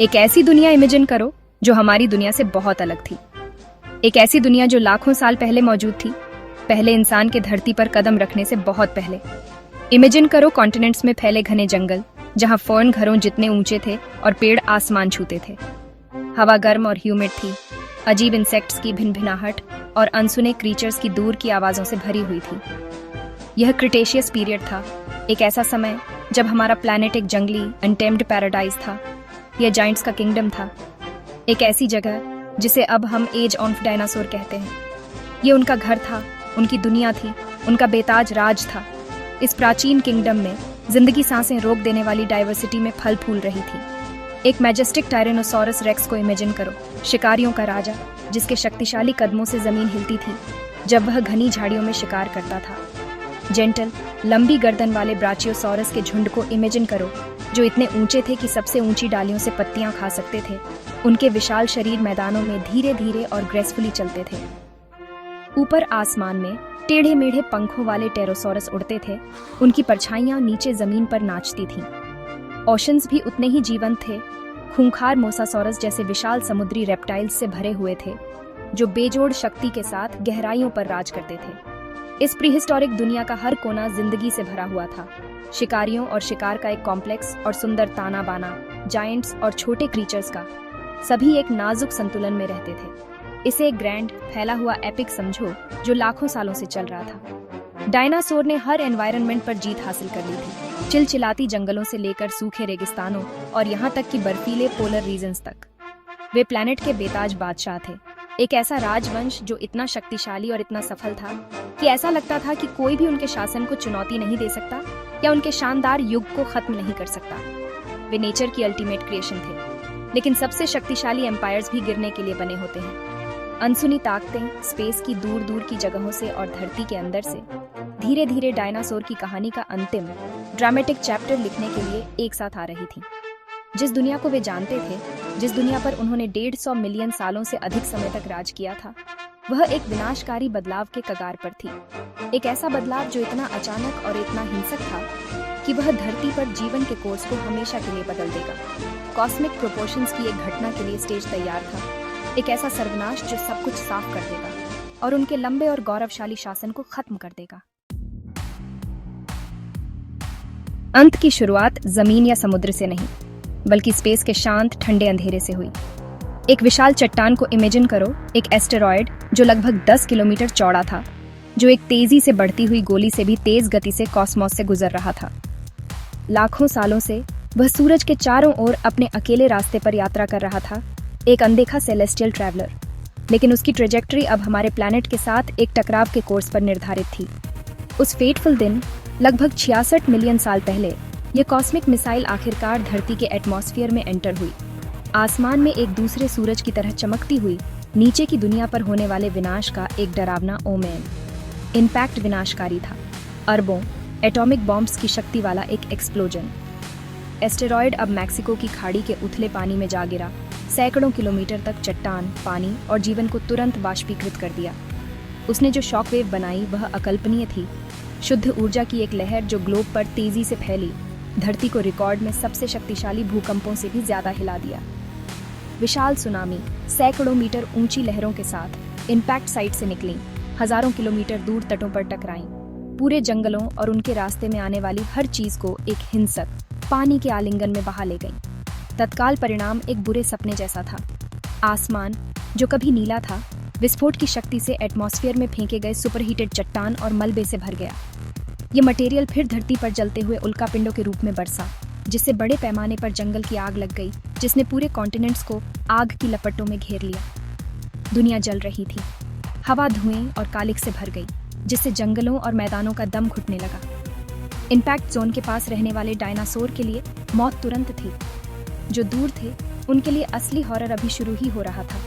एक ऐसी दुनिया इमेजिन करो जो हमारी दुनिया से बहुत अलग थी। एक ऐसी दुनिया जो लाखों साल पहले मौजूद थी, पहले इंसान के धरती पर कदम रखने से बहुत पहले। इमेजिन करो कॉन्टिनेंट्स में फैले घने जंगल, जहां फर्न घरों जितने ऊंचे थे और पेड़ आसमान छूते थे। हवा गर्म और ह्यूमिड थी, अजीब इंसेक्ट्स की भिनभिनाहट और अनसुने क्रीचर्स की दूर की आवाजों से भरी हुई थी। यह क्रिटेशियस पीरियड था, एक ऐसा समय जब हमारा प्लैनेट एक जंगली अनटेम्ड पैराडाइज था। यह जाइंट्स का किंगडम था, एक ऐसी जगह जिसे अब हम एज ऑफ डायनासोर कहते हैं। ये उनका घर था, उनकी दुनिया थी, उनका बेताज राज था। इस प्राचीन किंगडम में जिंदगी सांसें रोक देने वाली डाइवर्सिटी में फल फूल रही थी। एक मैजेस्टिक टायरेनोसोरस रेक्स को इमेजिन करो, शिकारियों का राजा, जिसके शक्तिशाली कदमों से जमीन हिलती थी जब वह घनी झाड़ियों में शिकार करता था। जेंटल, लंबी गर्दन वाले ब्राचियोसॉरस के झुंड को इमेजिन करो, जो इतने ऊंचे थे कि सबसे ऊंची डालियों से पत्तियां खा सकते थे। उनके विशाल शरीर मैदानों में धीरे धीरे और ग्रेसफुली चलते थे। ऊपर आसमान में टेढ़े मेढ़े पंखों वाले टेरोसोरस उड़ते थे, उनकी परछाइयां नीचे जमीन पर नाचती थीं। ओशंस भी उतने ही जीवंत थे, खूंखार मोसासोरस जैसे विशाल समुद्री रेप्टाइल्स से भरे हुए थे, जो बेजोड़ शक्ति के साथ गहराइयों पर राज करते थे। इस प्रीहिस्टोरिक दुनिया का हर कोना जिंदगी से भरा हुआ था, शिकारियों और शिकार का एक कॉम्प्लेक्स और सुंदर ताना बाना, जायंट्स और छोटे क्रीचर्स का, सभी एक नाजुक संतुलन में रहते थे। इसे एक ग्रैंड फैला हुआ एपिक समझो जो लाखों सालों से चल रहा था। डायनासोर ने हर एनवायरनमेंट पर जीत हासिल कर ली थी, चिलचिलाती जंगलों से लेकर सूखे रेगिस्तानों और यहाँ तक कि बर्फीले पोलर रीजन्स तक। वे प्लैनेट के बेताज बादशाह थे, एक ऐसा राजवंश जो इतना शक्तिशाली और इतना सफल था कि ऐसा लगता था कि कोई भी उनके शासन को चुनौती नहीं दे सकता या उनके शानदार युग को खत्म नहीं कर सकता। वे नेचर की अल्टीमेट क्रिएशन थे, लेकिन सबसे शक्तिशाली एम्पायर्स भी गिरने के लिए बने होते हैं। अनसुनी ताकतें स्पेस की दूर दूर की जगहों से और धरती के अंदर से धीरे धीरे डायनासोर की कहानी का अंतिम ड्रामेटिक चैप्टर लिखने के लिए एक साथ आ रही थी। जिस दुनिया को वे जानते थे, जिस दुनिया पर उन्होंने 150 मिलियन सालों से अधिक समय तक राज किया था, वह एक विनाशकारी बदलाव के कगार पर थी। एक ऐसा बदलाव जो इतना अचानक और इतना हिंसक था कि वह धरती पर जीवन के कोर्स को हमेशा के लिए बदल देगा। कॉस्मिक प्रोपोर्शंस की एक घटना के लिए स्टेज तैयार था, एक ऐसा सर्वनाश जो सब कुछ साफ कर देगा और उनके लंबे और गौरवशाली शासन को खत्म कर देगा। अंत की शुरुआत जमीन या समुद्र से नहीं, बल्कि स्पेस के शांत ठंडे अंधेरे से हुई। एक विशाल चट्टान को इमेजिन करो, एक एस्टेरॉयड जो लगभग 10 किलोमीटर चौड़ा था, जो एक तेजी से बढ़ती हुई गोली से भी तेज गति से कॉस्मोस से गुजर रहा था। लाखों सालों से वह सूरज के चारों ओर अपने अकेले रास्ते पर यात्रा कर रहा था, एक अनदेखा सेलेस्टियल ट्रैवलर। लेकिन उसकी ट्रेजेक्टरी अब हमारे प्लैनेट के साथ एक टकराव के कोर्स पर निर्धारित थी। उस फेटफुल दिन, लगभग 66 मिलियन साल पहले, यह कॉस्मिक मिसाइल आखिरकार धरती के एटमॉस्फेयर में एंटर हुई। आसमान में एक दूसरे सूरज की तरह चमकती हुई नीचे की दुनिया पर होने वाले विनाश का एक डरावना ओमेन। इम्पैक्ट विनाशकारी था, अरबों एटॉमिक बॉम्ब्स की शक्ति वाला एक एक्सप्लोजन। एस्टेरॉयड अब मैक्सिको की खाड़ी के उथले पानी में जा गिरा, सैकड़ों किलोमीटर तक चट्टान, पानी और जीवन को तुरंत वाष्पीकृत कर दिया। उसने जो शॉकवेव बनाई वह अकल्पनीय थी, शुद्ध ऊर्जा की एक लहर जो ग्लोब पर तेजी से फैली, धरती को रिकॉर्ड में सबसे शक्तिशाली भूकंपों से भी ज्यादा हिला दिया। विशाल सुनामी सैकड़ों मीटर ऊंची लहरों के साथ इम्पैक्ट साइट से निकली, हजारों किलोमीटर दूर तटों पर टकराई, पूरे जंगलों और उनके रास्ते में आने वाली हर चीज को एक हिंसक पानी के आलिंगन में बहा ले गई। तत्काल परिणाम एक बुरे सपने जैसा था। आसमान जो कभी नीला था, विस्फोट की शक्ति से एटमॉस्फेयर में फेंके गए सुपरहीटेड चट्टान और मलबे से भर गया। ये मटेरियल फिर धरती पर जलते हुए उल्कापिंडों के रूप में बरसा, जिससे बड़े पैमाने पर जंगल की आग लग गई, जिसने पूरे कॉन्टिनेंट्स को आग की लपटों में घेर लिया। दुनिया जल रही थी, हवा धुएं और कालिख से भर गई, जिससे जंगलों और मैदानों का दम घुटने लगा। इम्पैक्ट जोन के पास रहने वाले डायनासोर के लिए मौत तुरंत थी। जो दूर थे उनके लिए असली हॉरर अभी शुरू ही हो रहा था।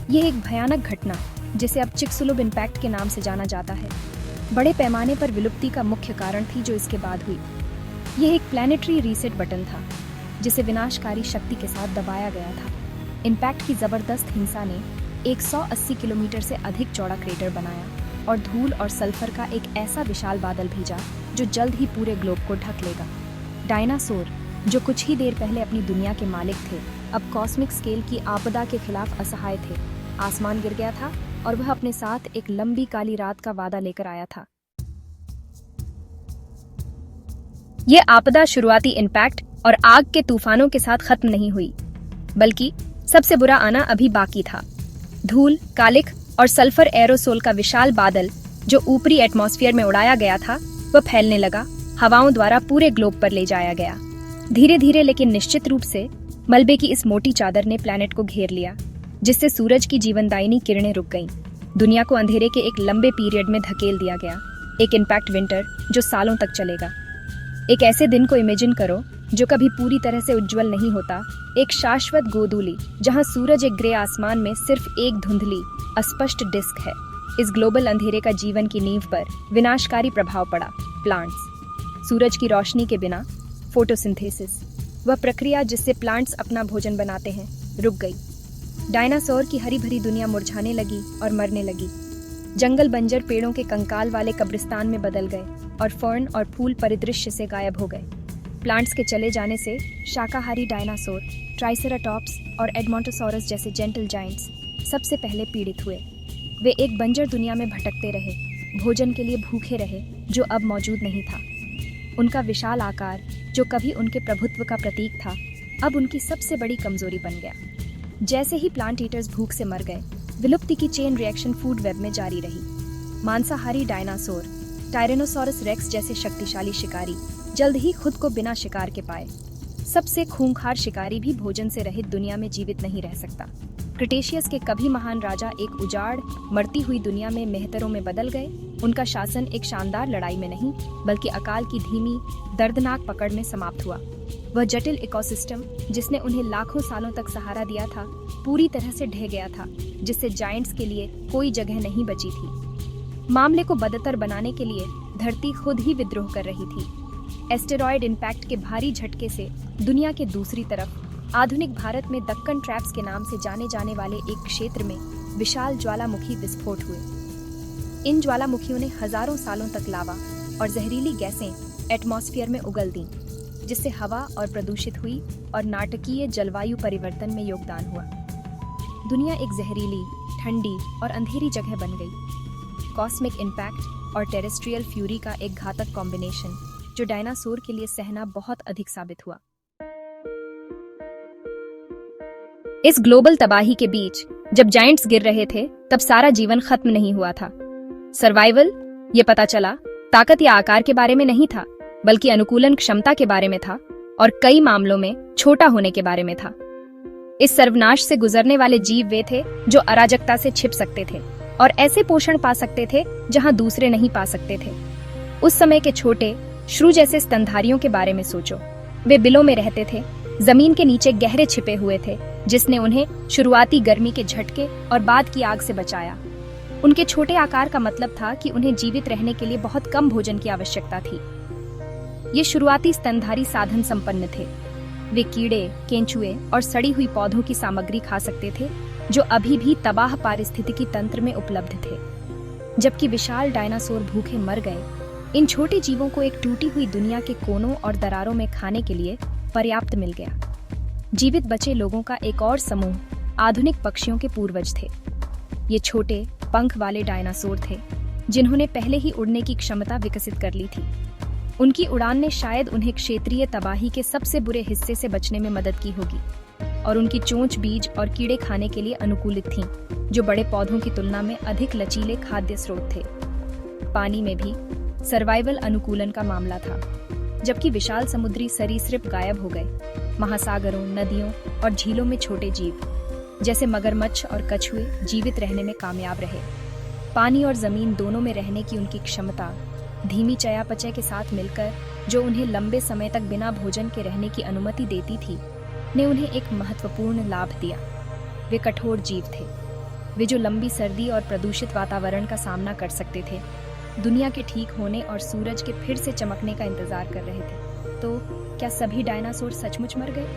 यह एक भयानक घटना, जिसे अब चिकसुलुब इम्पैक्ट के नाम से जाना जाता है, बड़े पैमाने पर विलुप्ति का मुख्य कारण थी जो इसके बाद हुई। यह एक प्लैनेटरी रीसेट बटन था, जिसे विनाशकारी शक्ति के साथ दबाया गया था। इम्पैक्ट की जबरदस्त हिंसा ने 180 किलोमीटर से अधिक चौड़ा क्रेटर बनाया और धूल और सल्फर का एक ऐसा विशाल बादल भेजा जो जल्द ही पूरे ग्लोब को ढक लेगा। डायनासोर जो कुछ ही देर पहले अपनी दुनिया के मालिक थे, अब कॉस्मिक स्केल की आपदा के खिलाफ असहाय थे। आसमान गिर गया था और वह अपने साथ एक लंबी काली रात का वादा लेकर आया था। ये आपदा शुरुआती इंपैक्ट और आग के तूफानों के साथ खत्म नहीं हुई, बल्कि सबसे बुरा आना अभी बाकी था। धूल, कालिख और सल्फर एरोसोल का विशाल बादल जो ऊपरी एटमॉस्फेयर में उड़ाया गया था, वह फैलने लगा, हवाओं द्वारा पूरे ग्लोब पर ले जाया गया। धीरे धीरे लेकिन निश्चित रूप से मलबे की इस मोटी चादर ने प्लैनेट को घेर लिया, जिससे सूरज की जीवनदायिनी किरणें रुक गईं। दुनिया को अंधेरे के एक लंबे पीरियड में धकेल दिया गया, एक इम्पैक्ट विंटर जो सालों तक चलेगा। एक ऐसे दिन को इमेजिन करो जो कभी पूरी तरह से उज्जवल नहीं होता, एक शाश्वत गोधूली जहां सूरज एक ग्रे आसमान में सिर्फ एक धुंधली अस्पष्ट डिस्क है। इस ग्लोबल अंधेरे का जीवन की नींव पर विनाशकारी प्रभाव पड़ा। प्लांट्स, सूरज की रोशनी के बिना फोटोसिंथेसिस, वह प्रक्रिया जिससे प्लांट्स अपना भोजन बनाते हैं, रुक गई। डायनासोर की हरी भरी दुनिया मुरझाने लगी और मरने लगी। जंगल बंजर पेड़ों के कंकाल वाले कब्रिस्तान में बदल गए और फर्न और फूल परिदृश्य से गायब हो गए। प्लांट्स के चले जाने से शाकाहारी डायनासोर, ट्राइसेराटॉप्स और एडमोंटोसॉरस जैसे जेंटल जायंट्स सबसे पहले पीड़ित हुए। वे एक बंजर दुनिया में भटकते रहे, भोजन के लिए भूखे रहे जो अब मौजूद नहीं था। उनका विशाल आकार जो कभी उनके प्रभुत्व का प्रतीक था, अब उनकी सबसे बड़ी कमजोरी बन गया। जैसे ही प्लांट ईटर्स भूख से मर गए, विलुप्ति की चेन रिएक्शन फूड वेब में जारी रही। मांसाहारी डायनासोर, टायरेनोसॉरस रेक्स जैसे शक्तिशाली शिकारी जल्द ही खुद को बिना शिकार के पाए। सबसे खूंखार शिकारी भी भोजन से रहित दुनिया में जीवित नहीं रह सकता। क्रिटेशियस के कभी महान राजा एक उजाड़, मरती हुई दुनिया में मेहतरों में बदल गए। उनका शासन एक शानदार लड़ाई में नहीं, बल्कि अकाल की धीमी, दर्दनाक पकड़ में समाप्त हुआ। वह जटिल इकोसिस्टम जिसने उन्हें लाखों सालों तक सहारा दिया था, पूरी तरह से ढह गया था, जिससे जायंट्स के लिए कोई जगह नहीं बची थी। मामले को बदतर बनाने के लिए धरती खुद ही विद्रोह कर रही थी। एस्टेरॉयड इम्पैक्ट के भारी झटके से दुनिया के दूसरी तरफ आधुनिक भारत में दक्कन ट्रैप्स के नाम से जाने जाने वाले एक क्षेत्र में विशाल ज्वालामुखी विस्फोट हुए। इन ज्वालामुखियों ने हजारों सालों तक लावा और जहरीली गैसें एटमॉस्फेयर में उगल दी, जिससे हवा और प्रदूषित हुई और नाटकीय जलवायु परिवर्तन में योगदान हुआ। दुनिया एक जहरीली, ठंडी और अंधेरी जगह बन गई। कॉस्मिक इम्पैक्ट और टेरेस्ट्रियल फ्यूरी का एक घातक कॉम्बिनेशन जो डायनासोर के लिए सहना बहुत अधिक साबित हुआ। इस ग्लोबल तबाही के बीच जब जायंट्स गिर रहे थे, तब सारा जीवन खत्म नहीं हुआ था। सर्वाइवल, ये पता चला, ताकत या आकार के बारे में नहीं था, बल्कि अनुकूलन क्षमता के बारे में था और कई मामलों में छोटा होने के बारे में था। इस सर्वनाश से गुजरने वाले जीव वे थे जो अराजकता से छिप सकते थे और ऐसे पोषण पा सकते थे जहां दूसरे नहीं पा सकते थे। उस समय के छोटे श्रू जैसे स्तनधारियों के बारे में सोचो। वे बिलों में रहते थे, जमीन के नीचे गहरे छिपे हुए थे, जिसने उन्हें शुरुआती गर्मी के झटके और बाद की आग से बचाया। उनके छोटे आकार का मतलब था कि उन्हें जीवित रहने के लिए बहुत कम भोजन की आवश्यकता थी। ये शुरुआती स्तनधारी साधन संपन्न थे। वे कीड़े, केंचुए और सड़ी हुई पौधों की सामग्री खा सकते थे, जो अभी भी तबाह पारिस्थितिकी तंत्र में उपलब्ध थे। जबकि विशाल डायनासोर भूखे मर गए, इन छोटे जीवों को एक टूटी हुई दुनिया के कोनों और दरारों में खाने के लिए पर्याप्त मिल गया। जीवित बचे लोगों का एक और समूह आधुनिक पक्षियों के पूर्वज थे। ये छोटे पंख वाले डायनासोर थे जिन्होंने पहले ही उड़ने की क्षमता विकसित कर ली थी। उनकी उड़ान ने शायद उन्हें क्षेत्रीय तबाही के सबसे बुरे हिस्से से बचने में मदद की होगी, और उनकी चोंच बीज और कीड़े खाने के लिए अनुकूलित थीं, जो बड़े पौधों की तुलना में अधिक लचीले खाद्य स्रोत थे। पानी में भी सर्वाइवल अनुकूलन का मामला था। जबकि विशाल समुद्री सरीसृप गायब हो गए, महासागरों, नदियों और झीलों में छोटे जीव जैसे मगरमच्छ और कछुए जीवित रहने में कामयाब रहे। पानी और जमीन दोनों में रहने की उनकी क्षमता धीमी चयापचय के साथ मिलकर, जो उन्हें लंबे समय तक बिना भोजन के रहने की अनुमति देती थी, ने उन्हें एक महत्वपूर्ण लाभ दिया। वे कठोर जीव थे, वे जो लंबी सर्दी और प्रदूषित वातावरण का सामना कर सकते थे, दुनिया के ठीक होने और सूरज के फिर से चमकने का इंतजार कर रहे थे। तो क्या सभी डायनासोर सचमुच मर गए?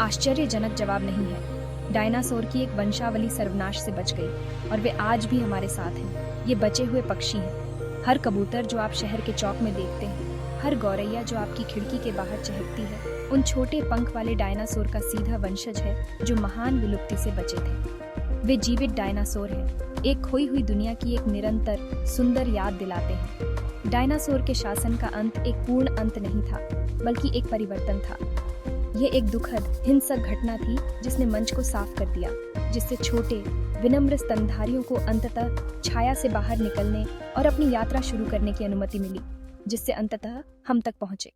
आश्चर्यजनक जवाब नहीं है। डायनासोर की एक वंशावली सर्वनाश से बच गई और वे आज भी हमारे साथ हैं। ये बचे हुए पक्षी हैं। हर कबूतर जो आप शहर के चौक में देखते हैं, हर गौरैया जो आपकी खिड़की के बाहर चहकती है, उन छोटे पंख वाले डायनासोर का सीधा वंशज है जो महान विलुप्ति से बचे थे। वे जीवित डायनासोर हैं, एक खोई हुई दुनिया की एक निरंतर सुंदर याद दिलाते हैं। डायनासोर के शासन का अंत एक पूर्ण अंत नहीं था, बल्कि एक परिवर्तन था। ये एक दुखद हिंसक घटना थी जिसने मंच को साफ कर दिया, जिससे छोटे विनम्र स्तनधारियों को अंततः छाया से बाहर निकलने और अपनी यात्रा शुरू करने की अनुमति मिली, जिससे अंततः हम तक पहुंचे।